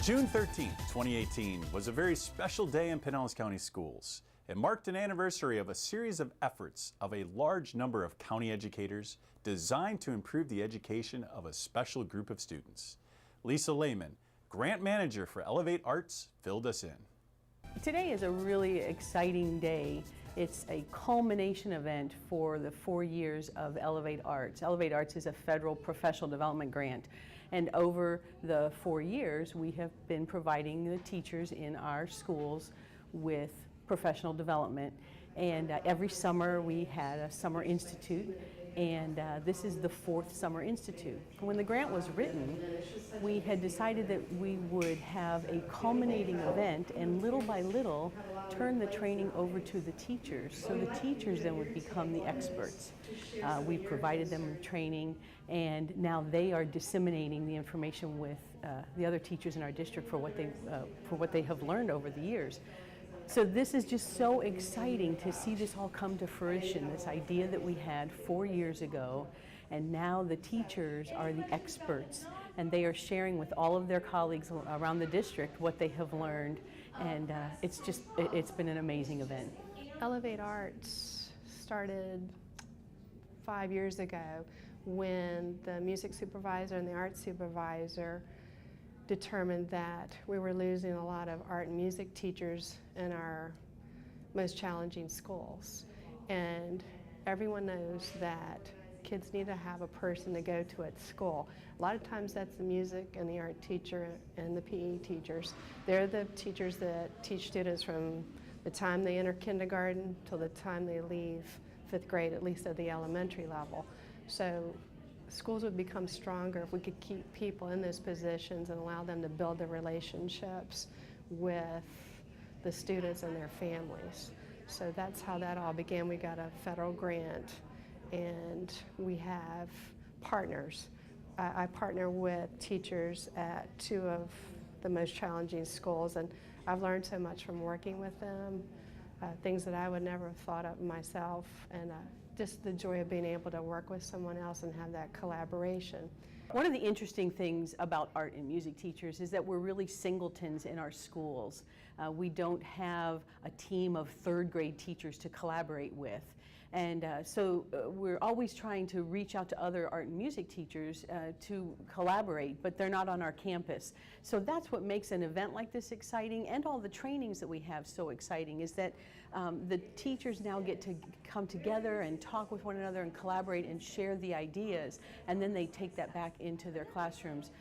June 13th, 2018 was a very special day in Pinellas County Schools. It marked an anniversary of a series of efforts of a large number of county educators designed to improve the education of a special group of students. Lisa Lehmann, grant manager for Elevate Arts, filled us in. Today is a really exciting day. It's a culmination event for the 4 years of Elevate Arts. Elevate Arts is a federal professional development grant, and over the 4 years we have been providing the teachers in our schools with professional development. And every summer we had a summer institute, and this is the 4th summer institute. When the grant was written, we had decided that we would have a culminating event and little by little turn the training over to the teachers, so the teachers then would become the experts. We provided them training, and now they are disseminating the information with the other teachers in our district for what they have learned over the years. So this is just so exciting to see this all come to fruition, this idea that we had 4 years ago, and now the teachers are the experts, and they are sharing with all of their colleagues around the district what they have learned, and it's been an amazing event. Elevate Arts started 5 years ago when the music supervisor and the art supervisor determined that we were losing a lot of art and music teachers in our most challenging schools. And everyone knows that kids need to have a person to go to at school. A lot of times that's the music and the art teacher and the PE teachers. They're the teachers that teach students from the time they enter kindergarten till the time they leave 5th grade, at least at the elementary level. So schools would become stronger if we could keep people in those positions and allow them to build the relationships with the students and their families. So that's how that all began. We got a federal grant, and we have partners. I partner with teachers at 2 of the most challenging schools, and I've learned so much from working with them, things that I would never have thought of myself, and just the joy of being able to work with someone else and have that collaboration. One of the interesting things about art and music teachers is that we're really singletons in our schools. We don't have a team of 3rd grade teachers to collaborate with. And so we're always trying to reach out to other art and music teachers to collaborate, but they're not on our campus. So that's what makes an event like this exciting, and all the trainings that we have so exciting, is that the teachers now get to come together and talk with one another and collaborate and share the ideas, and then they take that back into their classrooms.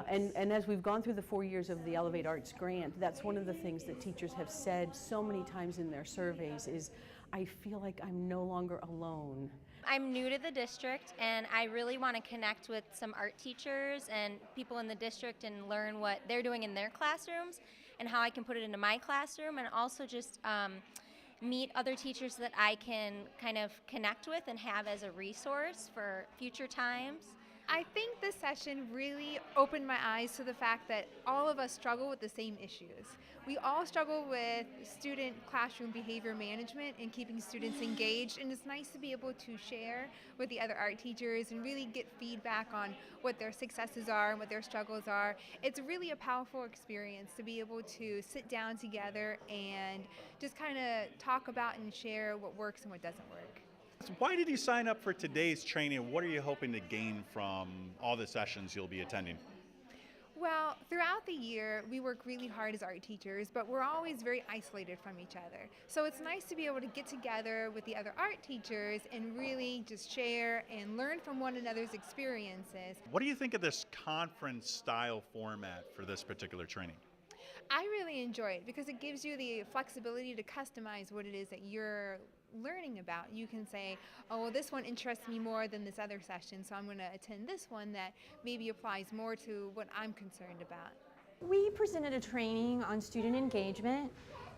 And as we've gone through the 4 years of the Elevate Arts grant, that's one of the things that teachers have said so many times in their surveys is, I feel like I'm no longer alone. I'm new to the district, and I really want to connect with some art teachers and people in the district and learn what they're doing in their classrooms and how I can put it into my classroom, and also just meet other teachers that I can kind of connect with and have as a resource for future times. I think this session really opened my eyes to the fact that all of us struggle with the same issues. We all struggle with student classroom behavior management and keeping students engaged, and it's nice to be able to share with the other art teachers and really get feedback on what their successes are and what their struggles are. It's really a powerful experience to be able to sit down together and just kind of talk about and share what works and what doesn't work. So why did you sign up for today's training? What are you hoping to gain from all the sessions you'll be attending? Well, throughout the year, we work really hard as art teachers, but we're always very isolated from each other. So it's nice to be able to get together with the other art teachers and really just share and learn from one another's experiences. What do you think of this conference-style format for this particular training? I really enjoy it because it gives you the flexibility to customize what it is that you're learning about. You can say, oh, well, this one interests me more than this other session, so I'm going to attend this one that maybe applies more to what I'm concerned about. We presented a training on student engagement,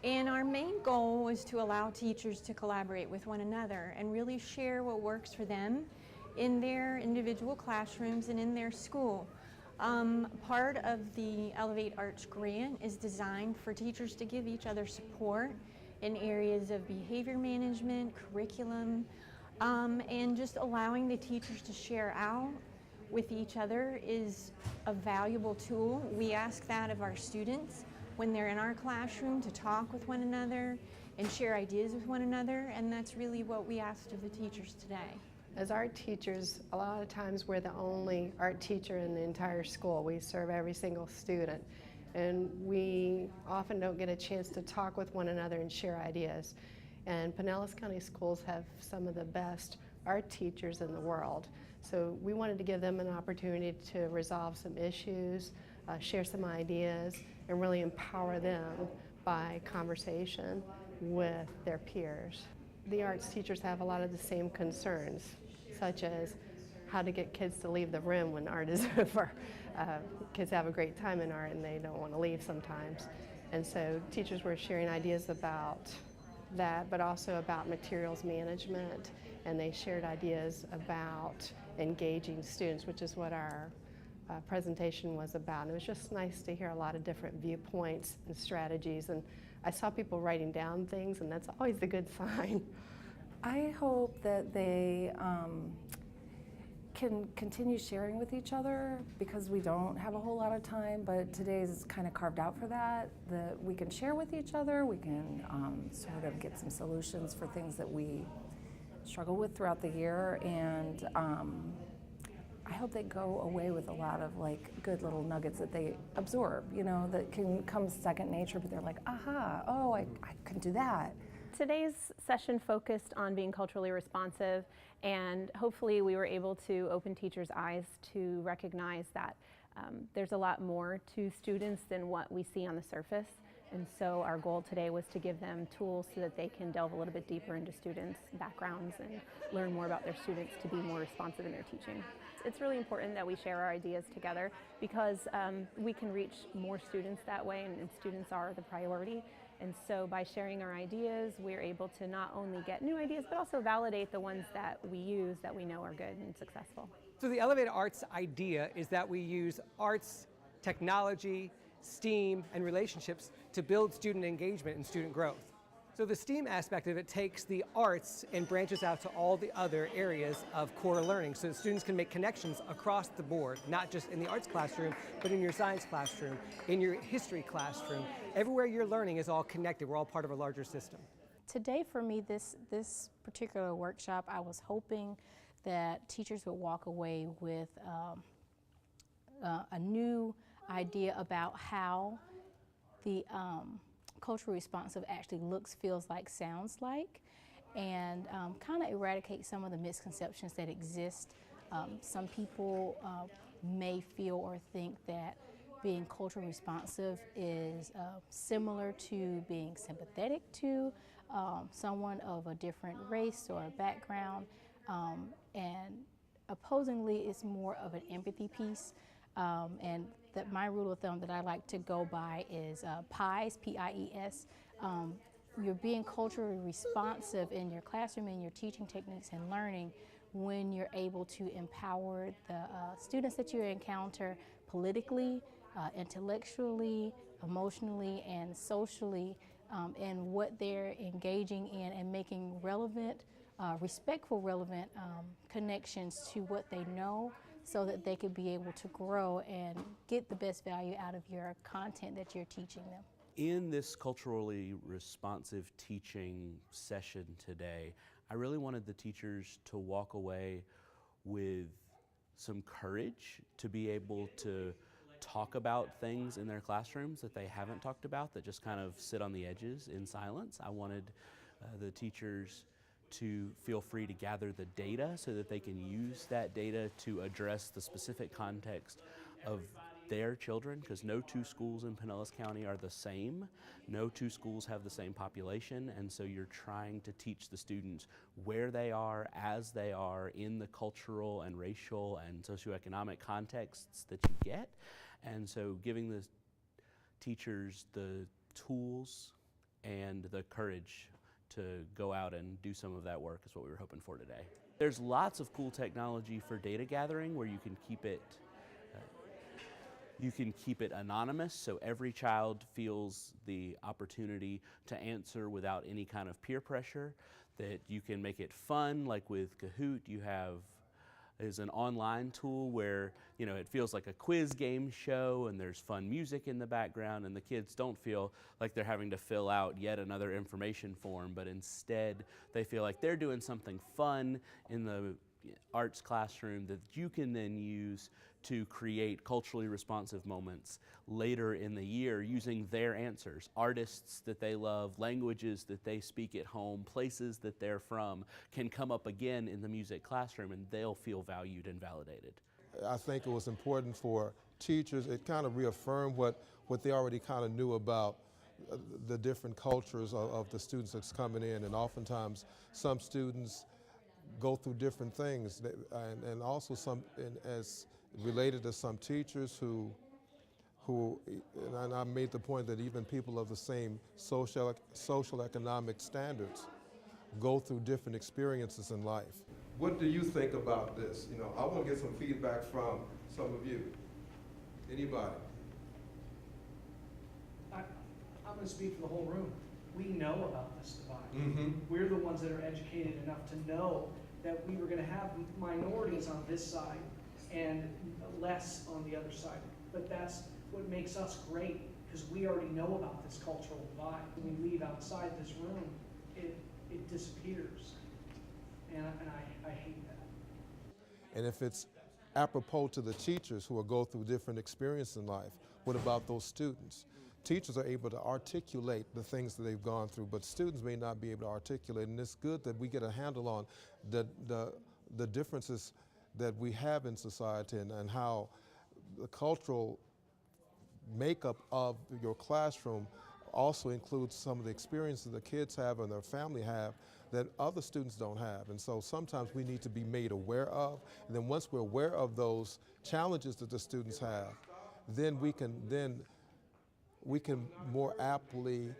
and our main goal was to allow teachers to collaborate with one another and really share what works for them in their individual classrooms and in their school. Part of the Elevate Arts grant is designed for teachers to give each other support in areas of behavior management, curriculum, and just allowing the teachers to share out with each other is a valuable tool. We ask that of our students when they're in our classroom, to talk with one another and share ideas with one another, and that's really what we asked of the teachers today. As art teachers, a lot of times we're the only art teacher in the entire school. We serve every single student, and we often don't get a chance to talk with one another and share ideas. And Pinellas County Schools have some of the best art teachers in the world. So we wanted to give them an opportunity to resolve some issues, share some ideas, and really empower them by conversation with their peers. The arts teachers have a lot of the same concerns, such as how to get kids to leave the room when art is over. Kids have a great time in art and they don't want to leave sometimes. And so teachers were sharing ideas about that, but also about materials management, and they shared ideas about engaging students, which is what our presentation was about. And it was just nice to hear a lot of different viewpoints and strategies, and I saw people writing down things, and that's always a good sign. I hope that they can continue sharing with each other, because we don't have a whole lot of time, but today's kind of carved out for that we can share with each other, we can sort of get some solutions for things that we struggle with throughout the year, and I hope they go away with a lot of good little nuggets that they absorb, that can come second nature, but they're like, aha, oh, I can do that. Today's session focused on being culturally responsive, and hopefully we were able to open teachers' eyes to recognize that there's a lot more to students than what we see on the surface. And so our goal today was to give them tools so that they can delve a little bit deeper into students' backgrounds and learn more about their students to be more responsive in their teaching. It's really important that we share our ideas together, because we can reach more students that way, and students are the priority. And so by sharing our ideas, we're able to not only get new ideas, but also validate the ones that we use that we know are good and successful. So the Elevate Arts idea is that we use arts, technology, STEAM, and relationships to build student engagement and student growth. So the STEAM aspect of it takes the arts and branches out to all the other areas of core learning, so that students can make connections across the board, not just in the arts classroom, but in your science classroom, in your history classroom. Everywhere you're learning is all connected. We're all part of a larger system. Today for me, this particular workshop, I was hoping that teachers would walk away with a new idea about how the culturally responsive actually looks, feels like, sounds like, and kind of eradicate some of the misconceptions that exist. Some people may feel or think that being culturally responsive is similar to being sympathetic to someone of a different race or a background, and opposingly it's more of an empathy piece. And that my rule of thumb that I like to go by is PIES, P-I-E-S. You're being culturally responsive in your classroom, in your teaching techniques and learning, when you're able to empower the students that you encounter politically, intellectually, emotionally, and socially, in what they're engaging in, and making relevant, respectful, relevant connections to what they know, so that they could be able to grow and get the best value out of your content that you're teaching them. In this culturally responsive teaching session today, I really wanted the teachers to walk away with some courage to be able to talk about things in their classrooms that they haven't talked about, that just kind of sit on the edges in silence. I wanted the teachers to feel free to gather the data so that they can use that data to address the specific context of their children, because no two schools in Pinellas County are the same. No two schools have the same population, and so you're trying to teach the students where they are, as they are, in the cultural and racial and socioeconomic contexts that you get. And so giving the teachers the tools and the courage to go out and do some of that work is what we were hoping for today. There's lots of cool technology for data gathering where you can keep it anonymous, so every child feels the opportunity to answer without any kind of peer pressure, that you can make it fun, like with Kahoot. You have is an online tool where, you know, it feels like a quiz game show and there's fun music in the background, and the kids don't feel like they're having to fill out yet another information form, but instead they feel like they're doing something fun in the arts classroom that you can then use to create culturally responsive moments later in the year using their answers. Artists that they love, languages that they speak at home, places that they're from can come up again in the music classroom, and they'll feel valued and validated. I think it was important for teachers. It kind of reaffirmed what they already kind of knew about the different cultures of the students that's coming in, and oftentimes some students go through different things, and also some, as related to some teachers who, and I made the point that even people of the same social economic standards go through different experiences in life. What do you think about this? You know, I want to get some feedback from some of you. Anybody? I'm going to speak for the whole room. We know about this divide. Mm-hmm. We're the ones that are educated enough to know that we were going to have minorities on this side and less on the other side. But that's what makes us great, because we already know about this cultural divide. When we leave outside this room, it disappears. And I hate that. And if it's apropos to the teachers who will go through different experiences in life, what about those students? Teachers are able to articulate the things that they've gone through, but students may not be able to articulate, and it's good that we get a handle on the differences that we have in society, and how the cultural makeup of your classroom also includes some of the experiences the kids have and their family have that other students don't have. And so sometimes we need to be made aware of, and then once we're aware of those challenges that the students have, then we can more aptly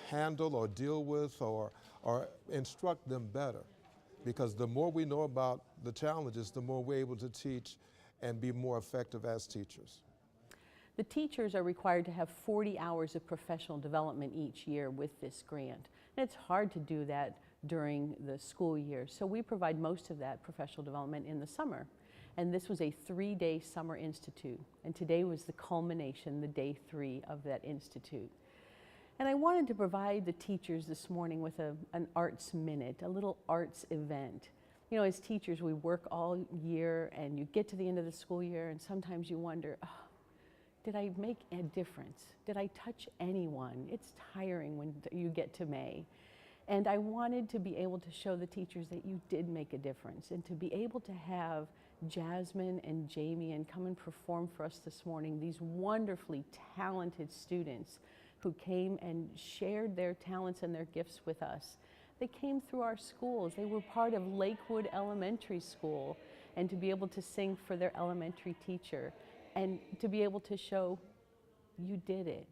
handle or deal with or instruct them better. Because the more we know about the challenges, the more we're able to teach and be more effective as teachers. The teachers are required to have 40 hours of professional development each year with this grant. And it's hard to do that during the school year. So we provide most of that professional development in the summer. And this was a 3-day summer institute. And today was the culmination, the day 3 of that institute. And I wanted to provide the teachers this morning with an arts minute, a little arts event. You know, as teachers, we work all year, and you get to the end of the school year, and sometimes you wonder, oh, did I make a difference? Did I touch anyone? It's tiring when you get to May. And I wanted to be able to show the teachers that you did make a difference, and to be able to have Jasmine and Jamie and come and perform for us this morning, these wonderfully talented students who came and shared their talents and their gifts with us. They came through our schools. They were part of Woodward Elementary School, and to be able to sing for their elementary teacher and to be able to show you did it.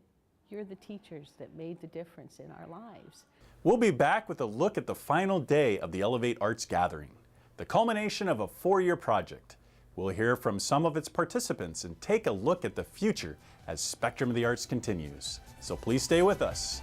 You're the teachers that made the difference in our lives. We'll be back with a look at the final day of the Elevate Arts Gathering, the culmination of a 4-year project. We'll hear from some of its participants and take a look at the future as Spectrum of the Arts continues. So please stay with us.